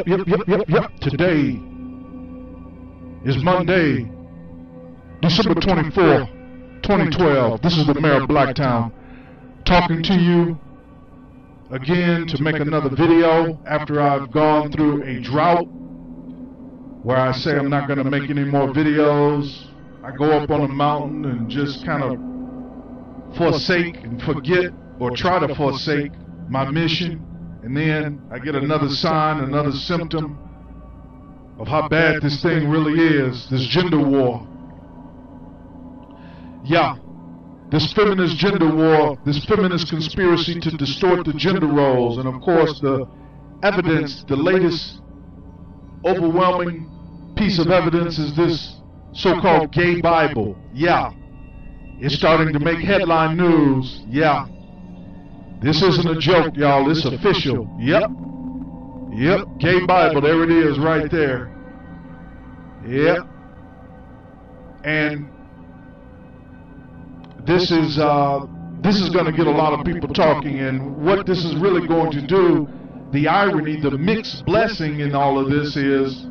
Yep. Today is Monday, December 24, 2012. This is the mayor of Blacktown talking to you again to make another video after I've gone through a drought where I say I'm not going to make any more videos. I go up on a mountain and just kind of forsake and forget or try to forsake my mission. And then I get another sign, another symptom of how bad this thing really is, this gender war. Yeah, this feminist gender war, this feminist conspiracy to distort the gender roles. And of course the evidence, the latest overwhelming piece of evidence is this so-called gay Bible. Yeah, it's starting to make headline news. Yeah. This isn't a joke, y'all. It's official. Yep. Gay Bible. There it is right there. Yep. And this is going to get a lot of people talking. And what this is really going to do, the irony, the mixed blessing in all of this is,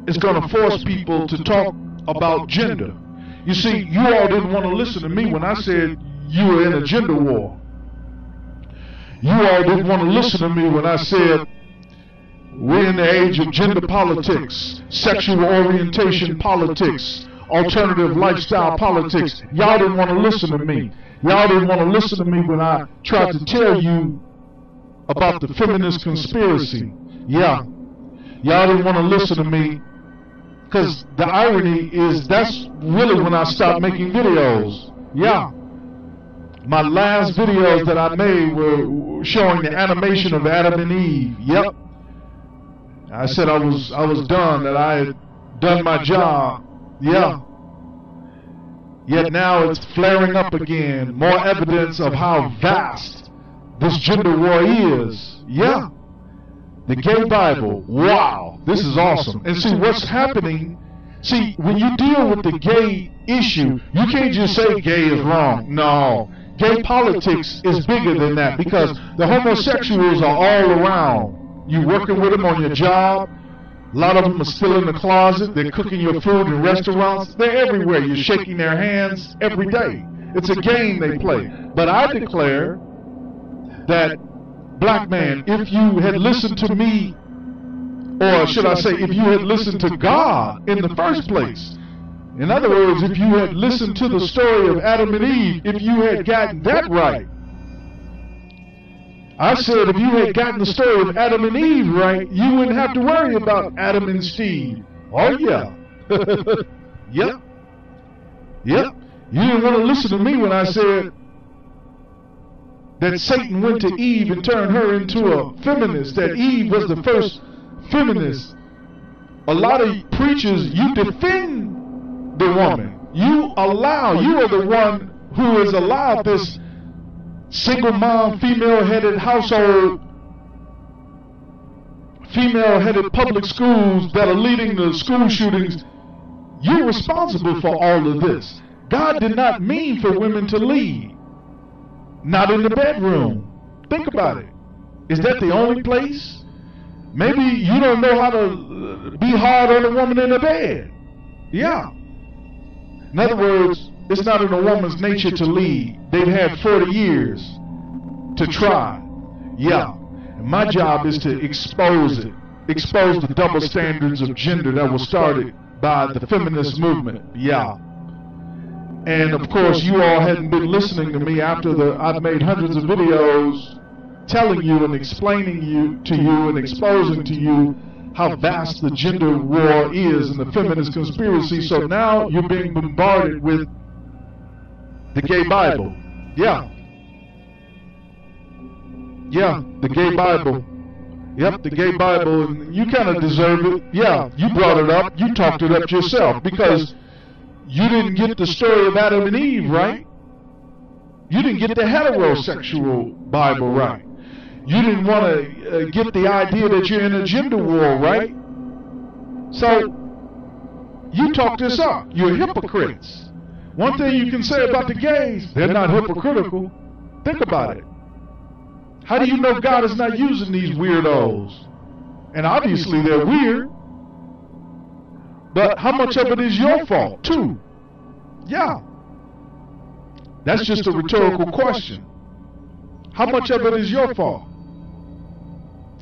it's going to force people to talk about gender. You see, you all didn't want to listen to me when I said you were in a gender war. You all didn't want to listen to me when I said we're in the age of gender politics, sexual orientation politics, alternative lifestyle politics. Y'all didn't want to listen to me. Y'all didn't want to listen to me when I tried to tell you about the feminist conspiracy. Yeah. Y'all didn't want to listen to me because the irony is that's really when I stopped making videos. Yeah. My last videos that I made were showing the animation of Adam and Eve. Yep. I said I was done, that I had done my job. Yeah. Yet now it's flaring up again. More evidence of how vast this gender war is. Yeah. The gay Bible. Wow. This is awesome. And see what's happening. See, when you deal with the gay issue, you can't just say gay is wrong. No. Gay politics is bigger than that because the homosexuals are all around. You're working with them on your job. A lot of them are still in the closet. They're cooking your food in restaurants. They're everywhere. You're shaking their hands every day. It's a game they play. But I declare that, black man, if you had listened to me, or should I say, if you had listened to God in the first place, in other words, if you had listened to the story of Adam and Eve, if you had gotten that right, I said if you had gotten the story of Adam and Eve right, you wouldn't have to worry about Adam and Steve. Oh yeah. Yep. You didn't want to listen to me when I said that Satan went to Eve and turned her into a feminist, that Eve was the first feminist. A lot of preachers, you defend the woman. You are the one who has allowed this single mom, female-headed household, female-headed public schools that are leading the school shootings. You're responsible for all of this. God did not mean for women to lead. Not in the bedroom. Think about it. Is that the only place? Maybe you don't know how to be hard on a woman in the bed. Yeah. In other words, it's not in a woman's nature to lead. They've had 40 years to try. Yeah. And my job is to expose it. Expose the double standards of gender that was started by the feminist movement. Yeah. And of course, you all hadn't been listening to me after I've made hundreds of videos telling you and explaining to you and exposing to you how vast the gender war is and the feminist conspiracy. So now you're being bombarded with the gay Bible. Yeah. The gay Bible. Yep, the gay Bible. And you kind of deserve it. Yeah, you brought it up. You talked it up yourself because you didn't get the story of Adam and Eve right. You didn't get the heterosexual Bible right. You didn't want to get the idea that you're in a gender war, right? So, you talked this up. You're hypocrites. One thing you can say about the gays, they're not hypocritical. Think about it. How do you know God is not using these weirdos? And obviously they're weird. But how much of it is your fault, too? Yeah. That's just a rhetorical question. How much of it is your fault?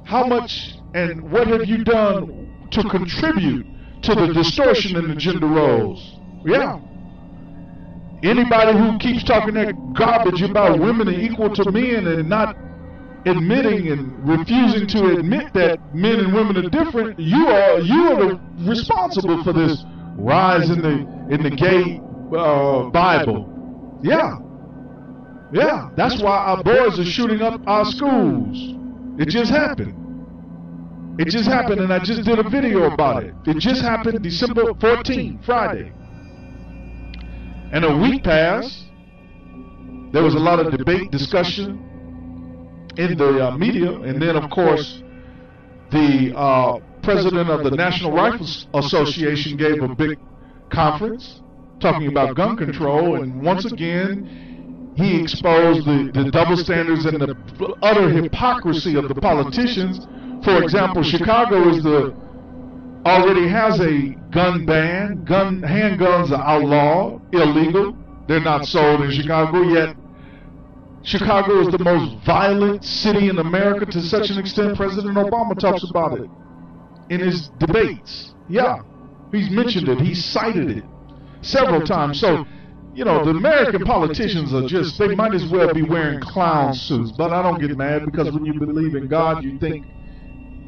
How much and what have you done to contribute to the distortion in the gender roles? Yeah. Anybody who keeps talking that garbage about women are equal to men and not admitting and refusing to admit that men and women are different, you are the responsible for this rise in the gay Bible. Yeah. Yeah, that's why our boys are shooting up our schools. It just happened. It just happened, and I just did a video about it. It just happened December 14th, Friday. And a week passed. There was a lot of debate, discussion in the media, and then, of course, the president of the National Rifle Association gave a big conference talking about gun control, and once again, he exposed the double standards and the utter hypocrisy of the politicians. For example, Chicago already has a gun ban. Handguns are outlawed, illegal. They're not sold in Chicago yet. Chicago is the most violent city in America to such an extent President Obama talks about it in his debates. Yeah, he's mentioned it. He cited it several times. So, you know, the American politicians are just, they might as well be wearing clown suits. But I don't get mad, because when you believe in God, you think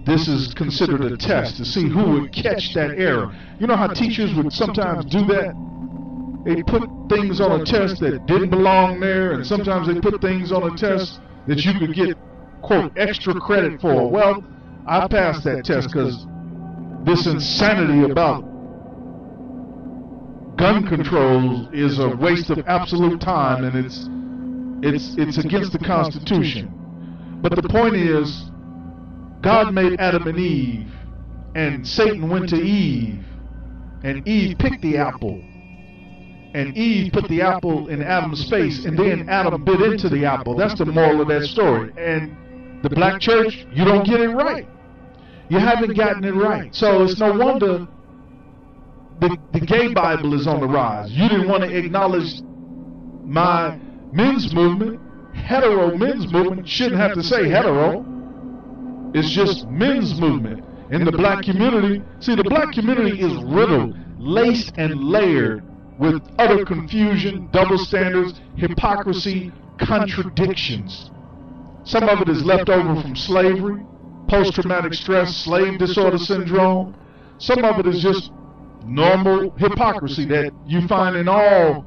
this is considered a test to see who would catch that error. You know how teachers would sometimes do that? They put things on a test that didn't belong there, and sometimes they put things on a test that you could get, quote, extra credit for. Well, I passed that test because this insanity about gun control is a waste of absolute time, and it's against the Constitution. But the point is, God made Adam and Eve, and Satan went to Eve, and Eve picked the apple. And Eve put the apple in Adam's face, and then Adam bit into the apple. That's the moral of that story. And the black church, you don't get it right. You haven't gotten it right. So it's no wonder the gay Bible is on the rise. You didn't want to acknowledge my men's movement. Hetero men's movement shouldn't have to say hetero. It's just men's movement. In the black community, see, the black community is riddled, laced, and layered with utter confusion, double standards, hypocrisy, contradictions. Some of it is left over from slavery, post-traumatic stress, slave disorder syndrome. Some of it is just normal hypocrisy that you find in all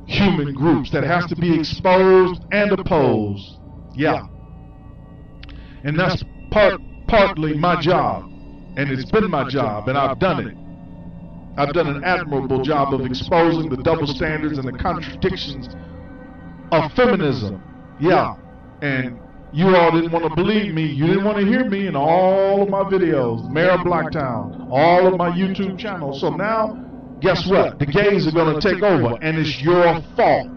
human groups that has to be exposed and opposed. Yeah. And that's partly my job, and it's been my job, and I've done it. I've done an admirable job of exposing the double standards and the contradictions of feminism. Yeah. And you all didn't want to believe me. You didn't want to hear me in all of my videos. Mayor of Blacktown, all of my YouTube channels. So now, guess what? The gays are going to take over, and it's your fault.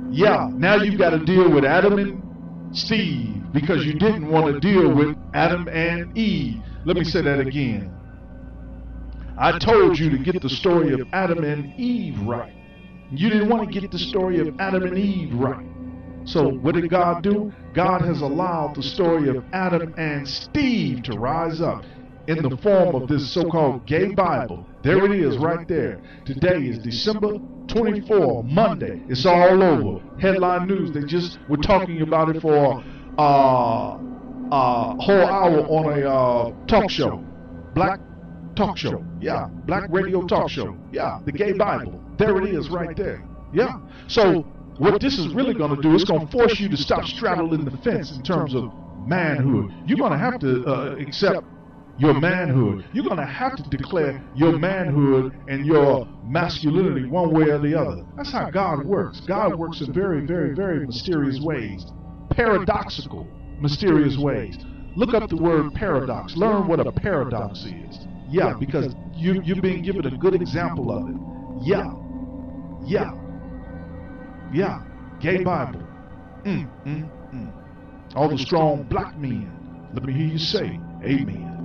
Yeah. Now you've got to deal with Adam and Steve, because you didn't want to deal with Adam and Eve. Let me say that again. I told you to get the story of Adam and Eve right. You didn't want to get the story of Adam and Eve right. So what did God do? God has allowed the story of Adam and Steve to rise up in the form of this so-called gay Bible. There it is right there. Today is December 24, Monday. It's all over. Headline news. They just were talking about it for a whole hour on a talk show. Black talk show. Yeah. Black radio talk show. Yeah. The gay Bible. There it is right there. Yeah. So what this is really going to do is going to force you to stop straddling the fence in terms of manhood. You're going to have to accept your manhood. You're going to have to declare your manhood and your masculinity one way or the other. That's how God works. God works in very, very, very mysterious ways. Paradoxical, mysterious ways. Look up the word paradox. Learn what a paradox is. Yeah, because you're being given a good example of it. Yeah. Yeah. Yeah. Gay Bible. All the strong black men. Let me hear you say, amen.